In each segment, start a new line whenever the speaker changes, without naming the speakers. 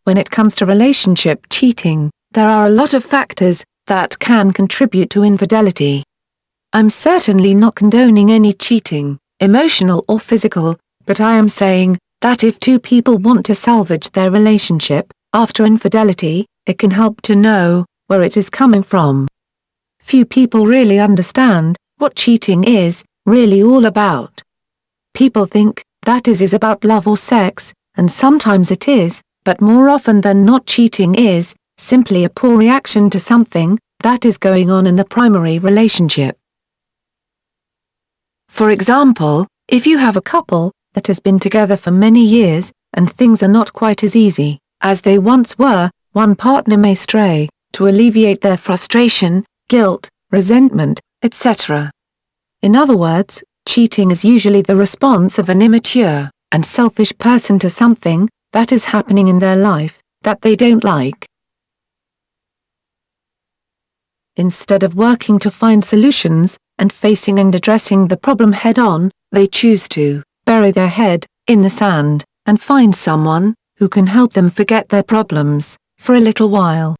when it comes to relationship cheating, there are a lot of factors that can contribute to infidelity. I'm certainly not condoning any cheating, emotional or physical, but I am saying that if two people want to salvage their relationship after infidelity, it can help to know where it is coming from. Few people really understand what cheating is really all about. People think that is about love or sex, and sometimes it is, but more often than not cheating is simply a poor reaction to something that is going on in the primary relationship. For example, if you have a couple that has been together for many years, and things are not quite as easy as they once were, one partner may stray to alleviate their frustration, guilt, resentment, etc. In other words, cheating is usually the response of an immature and selfish person to something that is happening in their life that they don't like. Instead of working to find solutions and facing and addressing the problem head-on, they choose to bury their head in the sand and find someone who can help them forget their problems for a little while.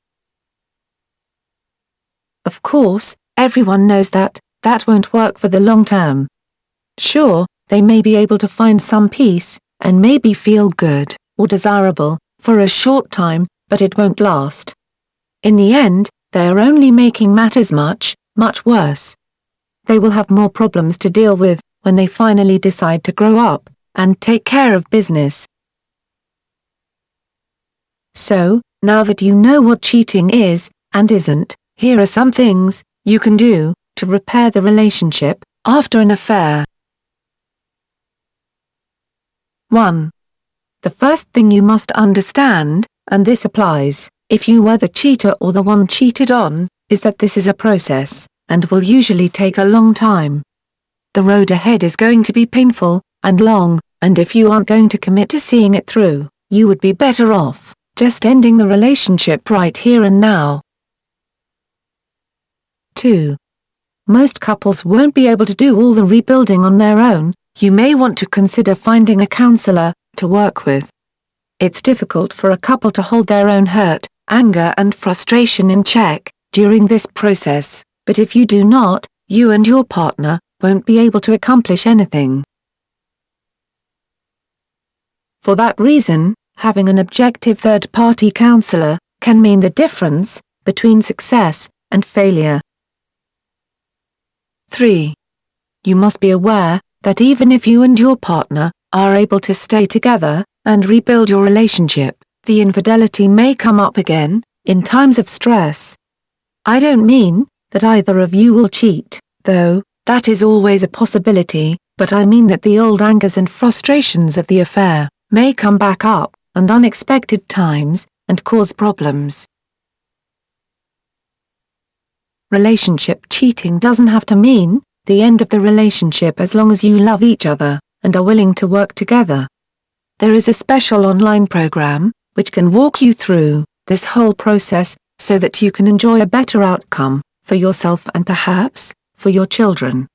Of course, everyone knows that won't work for the long term. Sure, they may be able to find some peace and maybe feel good or desirable for a short time, but it won't last. In the end, they are only making matters much worse. They will have more problems to deal with when they finally decide to grow up and take care of business. So, now that you know what cheating is and isn't, here are some things you can do to repair the relationship after an affair. 1. The first thing you must understand, and this applies if you were the cheater or the one cheated on, is that this is a process, and will usually take a long time. The road ahead is going to be painful and long, and if you aren't going to commit to seeing it through, you would be better off just ending the relationship right here and now. 2. Most couples won't be able to do all the rebuilding on their own. You may want to consider finding a counselor to work with. It's difficult for a couple to hold their own hurt, anger and frustration in check during this process, but if you do not, you and your partner won't be able to accomplish anything. For that reason, having an objective third-party counselor can mean the difference between success and failure. 3. You must be aware that even if you and your partner are able to stay together and rebuild your relationship, the infidelity may come up again in times of stress. I don't mean that either of you will cheat, though that is always a possibility, but I mean that the old angers and frustrations of the affair may come back up at unexpected times and cause problems. Relationship cheating doesn't have to mean the end of the relationship as long as you love each other and are willing to work together. There is a special online program which can walk you through this whole process so that you can enjoy a better outcome for yourself and perhaps for your children.